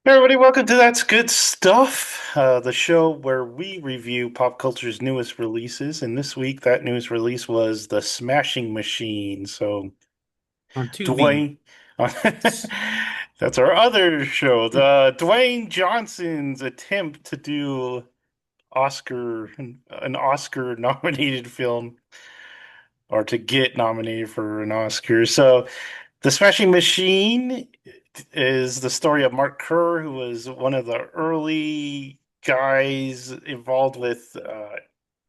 Hey everybody, welcome to That's Good Stuff, the show where we review pop culture's newest releases. And this week, that newest release was The Smashing Machine. So, On Tubi. Dwayne, that's our other show. The Dwayne Johnson's attempt to do Oscar, an Oscar nominated film, or to get nominated for an Oscar. So, The Smashing Machine is the story of Mark Kerr, who was one of the early guys involved with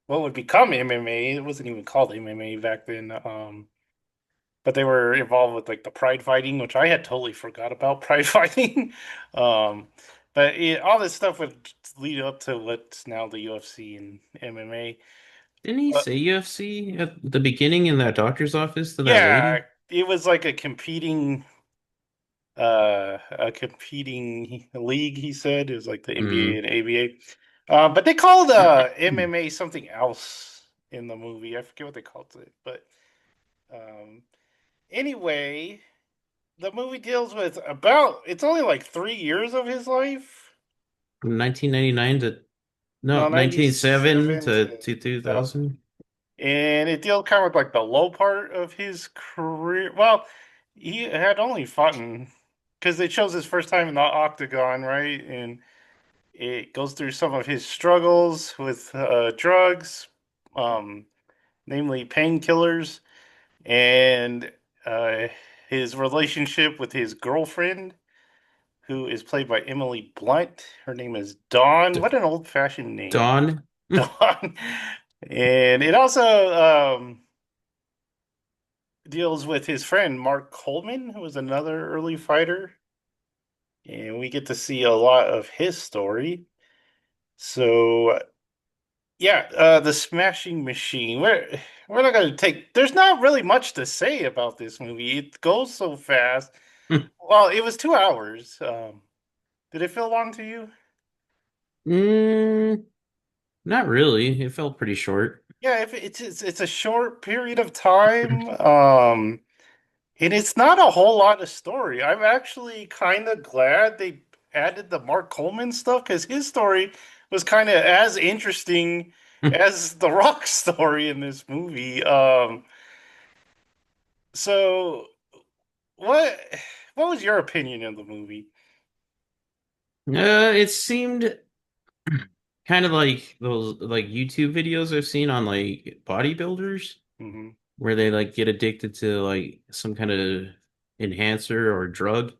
what would become MMA. It wasn't even called MMA back then. But they were involved with like the pride fighting, which I had totally forgot about pride fighting. Um, all this stuff would lead up to what's now the UFC and MMA. Didn't he But say UFC at the beginning in that doctor's office to that yeah, lady? it was like a competing league, he said. It was like the NBA Mm. and ABA. But they called MMA something else in the movie. I forget what they called it. But um, anyway, the movie deals with it's only like 3 years of his life. From 1999 to no No, 1997 97 to to 2000. and it deals kind of with like the low part of his career. Well, he had only fought in because it shows his first time in the octagon, right? And it goes through some of his struggles with drugs, um, namely painkillers, and uh, his relationship with his girlfriend, who is played by Emily Blunt. Her name is Dawn. D What an old-fashioned name, Dawn. Dawn. And it also deals with his friend Mark Coleman, who was another early fighter, and we get to see a lot of his story. So yeah, the Smashing Machine. We're not gonna take. There's not really much to say about this movie. It goes so fast. Well, it was 2 hours. Did it feel long to you? Mm, not really. It felt pretty short. Yeah, if it's a short period of time. And it's not a whole lot of story. I'm actually kind of glad they added the Mark Coleman stuff because his story was kind of as interesting as the Rock story in this movie. So what what was your opinion of the movie? It seemed kind of like those like YouTube videos I've seen on like bodybuilders Hmm. where they like get addicted to like some kind of enhancer or drug.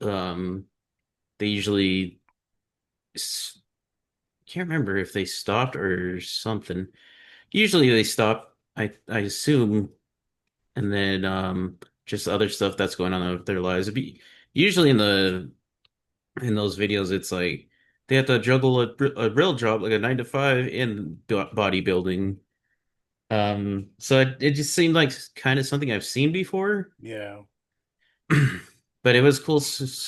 Um, they usually can't remember if they stopped or something. Usually they stop, I assume, and then just other stuff that's going on with their lives. Usually in those videos, it's like they have to juggle a real job, like a 9 to 5, in bodybuilding. So it just seemed like kind of something I've seen before, Yeah. but it was cool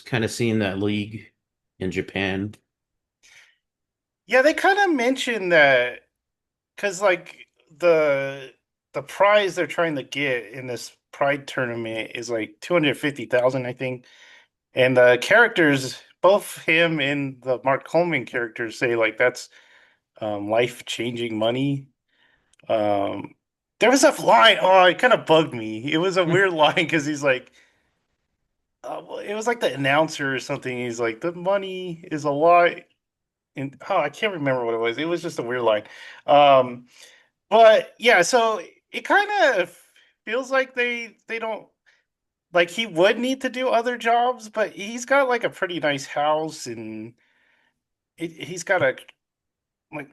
kind of seeing that league in Japan. Yeah, they kind of mentioned that because like the prize they're trying to get in this Pride tournament is like 250,000, I think. And the characters, both him and the Mark Coleman characters, say like that's life-changing money. Um, there was a line. Oh, it kind of bugged me. It was a weird line because he's like, well, it was like the announcer or something. He's like, the money is a lot. And oh, I can't remember what it was. It was just a weird line. Um, but yeah, so it kind of feels like they don't like he would need to do other jobs, but he's got like a pretty nice house and he's got a like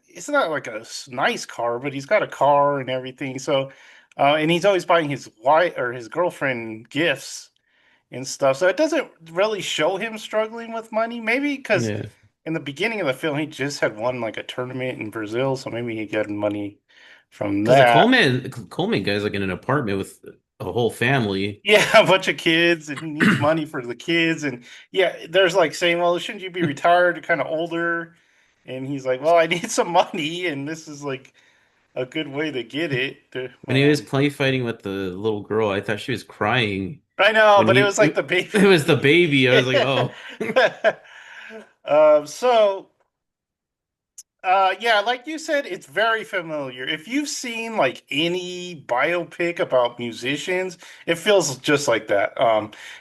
it's not like a nice car, but he's got a car and everything. So, and he's always buying his wife or his girlfriend gifts and stuff. So it doesn't really show him struggling with money. Maybe because Yeah, in the beginning of the film he just had won like a tournament in Brazil, so maybe he got money from because the that. Coleman guy's like in an apartment with a whole family. Yeah, a bunch of kids, and he needs money for the kids. And yeah, there's like saying, well, shouldn't you be retired? You're kind of older. And he's like, well, I need some money, and this is like a good way to get it. When he was play fighting with the little girl, I thought she was crying. I know, when but it he was like the baby. it was the baby. I was like, Yeah. oh. So yeah, like you said, it's very familiar. If you've seen like any biopic about musicians, it feels just like that.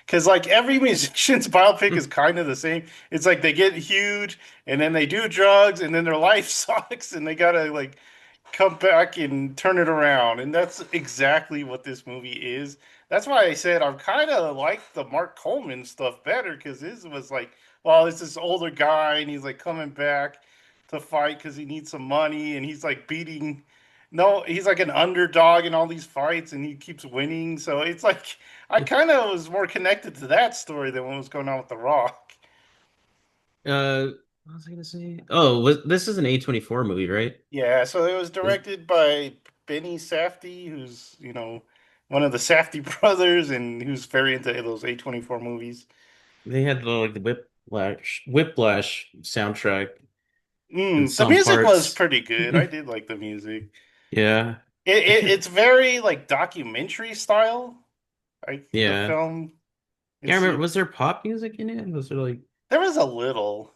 Because like every musician's biopic is kind of the same. It's like they get huge and then they do drugs and then their life sucks and they gotta like come back and turn it around. And that's exactly what this movie is. That's why I said I'm kind of like the Mark Coleman stuff better because his was like, well, it's this older guy and he's like coming back to fight because he needs some money and he's like beating. No, he's like an underdog in all these fights and he keeps winning. So it's like I kind of was more connected to that story than what was going on with The Rock. What was I gonna say? Oh, this is an A24 movie, right? Yeah, so it was Is directed by Benny Safdie, who's, one of the Safdie brothers and who's very into those A24 movies. they had the Whiplash soundtrack in The some music was parts. pretty good. I did like the music. Yeah. It's very like documentary style. Like the Yeah. film. Yeah, I It's remember, was there pop music in it? Was there like There was a little.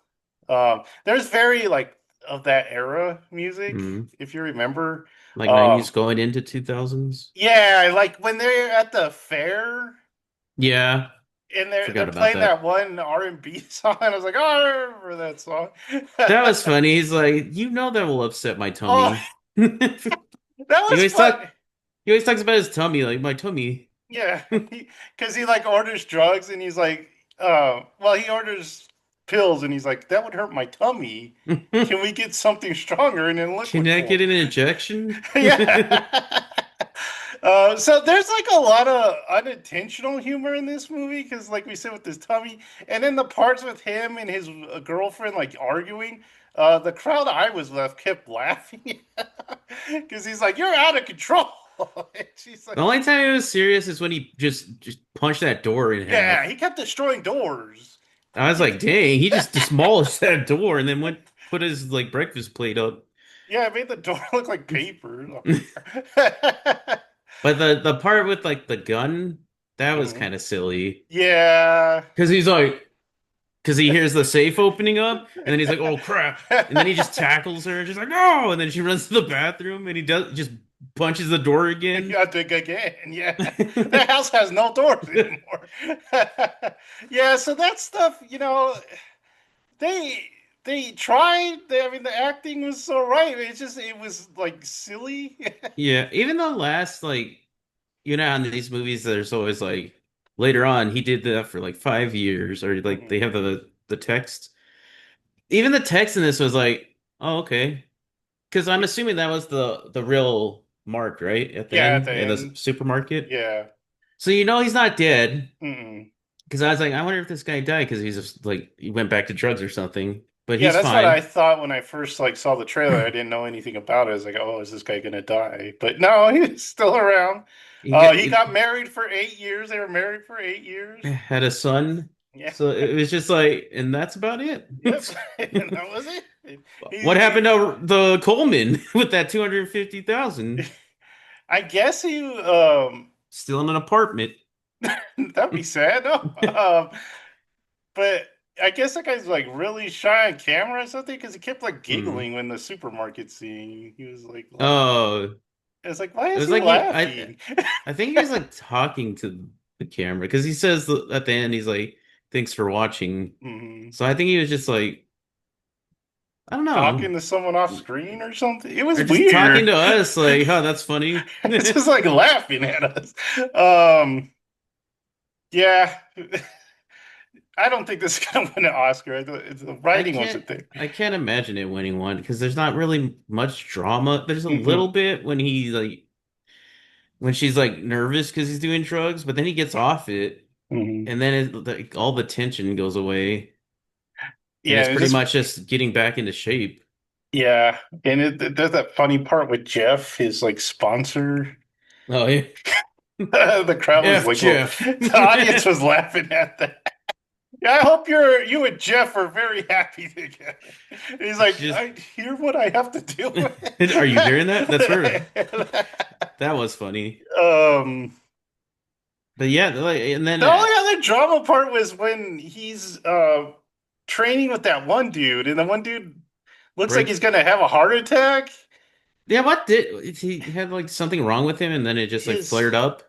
There's very like of that era music, hmm, if you remember. like 90s Um, going into 2000s? yeah, like when they're at the fair Yeah, and they're forgot about playing that. that one R&B song. I was like, oh, I remember that song. That was funny. He's like, that will upset my Oh, tummy. that He was always fun. talk he always talks about his tummy, like my tummy. Yeah, because he like orders drugs and he's like, well, he orders pills and he's like, that would hurt my tummy. Can we get something stronger and in Can liquid I form? get an injection? Yeah. So there's like a lot of unintentional humor in this movie because, like we said, with his tummy, and then the parts with him and his girlfriend like arguing. The crowd I was left kept laughing because he's like, "You're out of control." And she's The like, only time it was serious is when he just punched that door in "Yeah, half. he kept destroying doors." I was like, dang, he just demolished that door and then went put his like breakfast plate up. Yeah, it made the door look like paper. But the part with like the gun, that was Mhm. kind of silly. Yeah. Because because he hears the safe opening up, and then he's like, "Oh crap!" And then he just tackles her, just like, "No!" And then she runs to the bathroom, and he does just punches the door again. I think again. Yeah. The house has no doors anymore. Yeah, so that stuff, they they tried. I mean, the acting was so right. It was like silly. Yeah, even the last in these movies, there's always like later on he did that for like 5 years, or like they Mhm. have the text. Even the text in this was like, oh okay, because I'm assuming that was the real Mark, right, at the Yeah, at end the in the end. supermarket. Yeah. So he's not dead. Mm-mm. Because I was like, I wonder if this guy died because he's just like he went back to drugs or something. But Yeah, he's that's what I fine. thought when I first like saw the trailer. I didn't know anything about it. I was like, "Oh, is this guy gonna die?" But no, he's still around. He got He married for 8 years. They were married for 8 years. had a son, Yeah. so it was just like, and that's about it. Yep. And that was it. What happened He, to the Coleman with that 250,000? I guess Still in an apartment. that'd be sad, no? But I guess that guy's like really shy on camera or something because he kept like Hmm. giggling when the supermarket scene. He was like laughing. Oh, It's like, why it is was he like laughing? I think he was like talking to the camera because he says at the end he's like, "Thanks for watching." Mhm. So I think he was just like, I don't know. Talking to someone off screen or something. It was Or just talking weird. to us, like, oh, that's funny. It's just like laughing at us. Um, yeah. I don't think this is gonna win an Oscar. The I writing can't wasn't there. I can't imagine it winning one because there's not really much drama. There's a little Hmm. bit when when she's like nervous because he's doing drugs, but then he gets off it, Hmm. and then like all the tension goes away, and Yeah, it's it's pretty just much just getting back into shape. yeah, and there's that funny part with Jeff, his like sponsor. Oh yeah, The crowd was F like, Jeff. the audience was laughing at that. Yeah, I hope you and Jeff are very happy together. He's like, Just I hear what I have to deal are you hearing that? That's her. with. That was funny. um, But yeah, like, and then The only other drama part was when he's training with that one dude, and the one dude looks like Greg, he's gonna have a heart attack. yeah, what did he had like something wrong with him, and then it just like His flared up?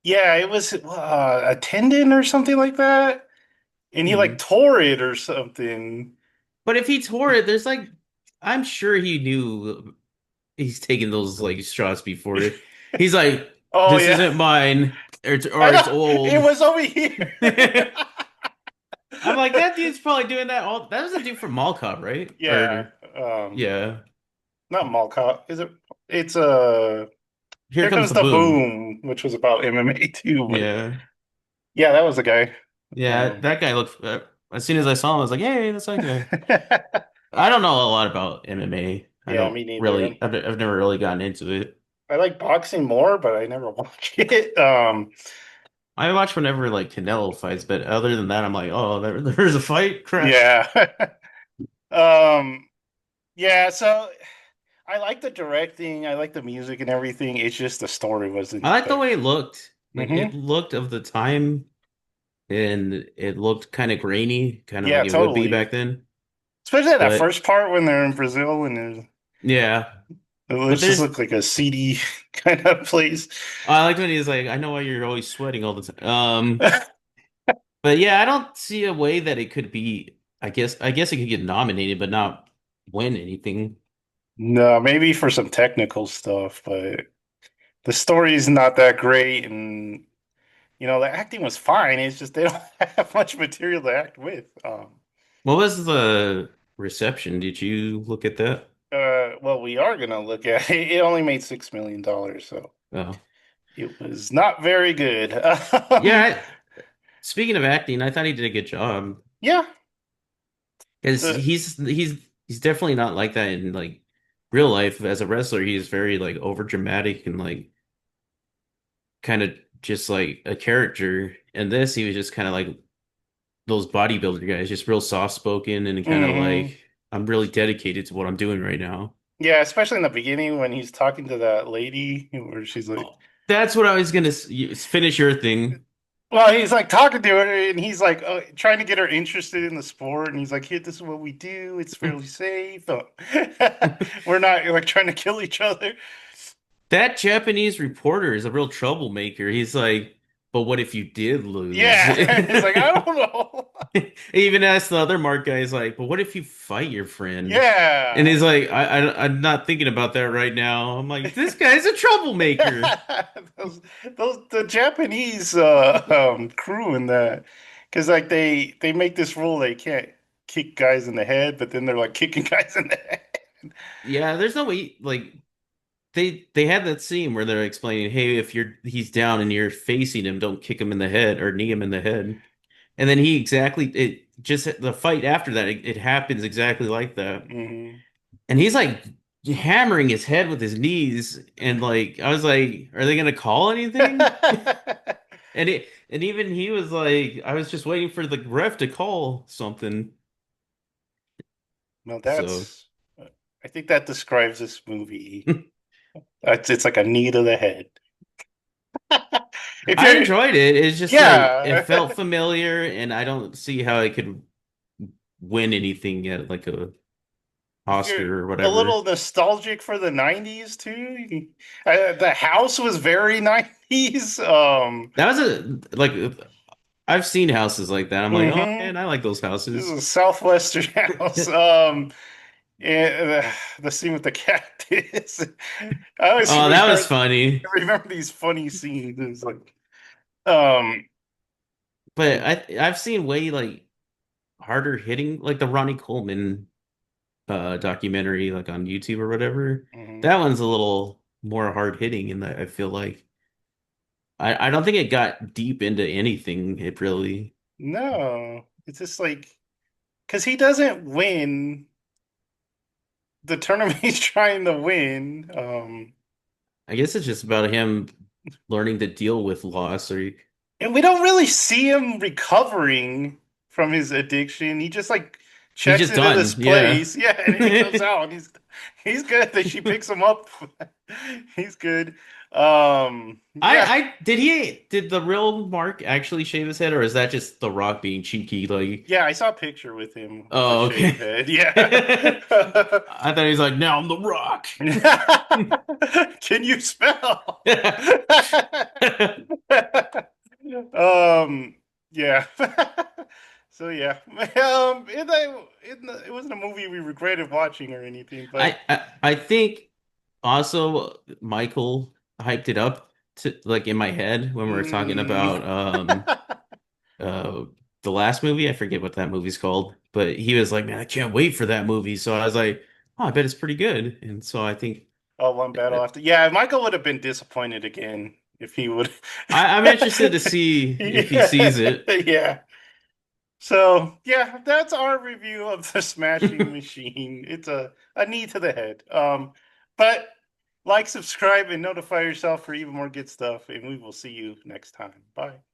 Yeah, it was a tendon or something like that, and he like Hmm. tore it or something. But if he tore it, there's like, I'm sure he knew he's taking those like shots before. He's like, Oh this yeah, isn't mine, I or it's know it old. was over here. I'm like, that dude's probably doing that all. That was a dude from Mall Cop, right? Yeah, Or yeah, not Mall Cop. Is it? It's Here Here Comes Comes the the Boom. Boom, which was about MMA too. But Yeah, yeah, that was the guy. yeah, Um, that guy looked. As soon as I saw him, I was like, hey, that's that guy. I don't know a lot about MMA. I yeah, don't me neither. really. I've never really gotten into it. I like boxing more, but I never watch it. I watch whenever like Canelo fights, but other than that, I'm like, oh, there's a fight. Crap. Yeah. Um, yeah, so I like the directing, I like the music and everything. It's just the story I wasn't like the there. way it looked. Like it Hmm. looked of the time, and it looked kind of grainy, kind of like Yeah, it would be totally. back then. Especially that But first part when they're in Brazil and yeah, it but just there's. looked like a seedy kind of place. I liked when he's like, I know why you're always sweating all the time. But yeah, I don't see a way that it could be. I guess it could get nominated, but not win anything. No, maybe for some technical stuff, but the story's not that great, and the acting was fine. It's just they don't have much material to act with. What was the reception? Did you look at that? Well, we are gonna look at it. It only made $6 million, so Oh, it was not very good. yeah. Um, Speaking of acting, I thought he did a good job yeah, because the he's definitely not like that in like real life. As a wrestler, he's very like over dramatic and like kind of just like a character. And this, he was just kind of like those bodybuilder guys, just real soft spoken and kind of hmm like I'm really dedicated to what I'm doing right now. Yeah, especially in the beginning when he's talking to that lady, where she's like, Oh, that's what I was gonna finish your thing. well, he's like talking to her, and he's like trying to get her interested in the sport, and he's like, "Here, this is what we do. It's fairly safe. We're not like trying to kill each other." That Japanese reporter is a real troublemaker. He's like, but what if you did lose? Yeah, he's like, "I don't know." He even asked the other Mark guy, he's like, but what if you fight your friend? And Yeah. he's like, I'm not thinking about that right now. I'm like, this guy's a troublemaker. those, the Japanese crew in that, because like they make this rule they can't kick guys in the head, but then they're like kicking guys in the head. Yeah, there's no way like they had that scene where they're explaining, hey, if he's down and you're facing him, don't kick him in the head or knee him in the head. And then he exactly it just the fight after that, it happens exactly like that. Hmm. And he's like hammering his head with his knees, and like I was like, are they gonna call anything? And even he was like, I was just waiting for the ref to call something. No, So I think that describes this movie. It's like a knee to the head. If I you're, enjoyed it. It's just like it yeah, felt familiar, and I don't see how it could win anything at like a if you're Oscar or a whatever. little nostalgic for the 90s too, the house was very 90s. That was a like I've seen houses like that. I'm like, oh Mhm. man, I like those This is houses. a southwestern house. And the scene with the cactus. I always Oh, that was funny. remember these funny scenes. It's like, um, But I've seen way like harder hitting, like the Ronnie Coleman documentary, like on YouTube or whatever. mhm. That one's a little more hard hitting, and I feel like I don't think it got deep into anything. It really, No, it's just like because he doesn't win the tournament he's trying to win. I guess it's just about him learning to deal with loss, or And we don't really see him recovering from his addiction. He just like he's checks just into this done. Yeah. place, yeah, and then he comes out and he's good. That she picks him up. He's good. Yeah. Did the real Mark actually shave his head, or is that just The Rock being cheeky? Like, Yeah, I saw a picture with him with a oh, okay. shaved head. Yeah. I thought he was like, now I'm The Rock. Can you spell? Yeah. So yeah. It wasn't a movie we regretted watching or anything, but I think also Michael hyped it up to like in my head when we were talking mm, about uh the last movie. I forget what that movie's called, but he was like, "Man, I can't wait for that movie." So I was like, "Oh, I bet it's pretty good." And so I think oh, one battle after. Yeah, Michael would have been disappointed again if he would. I'm interested to see if he sees Yeah, it. yeah. So yeah, that's our review of the Smashing Machine. It's a knee to the head. But like, subscribe, and notify yourself for even more good stuff, and we will see you next time. Bye.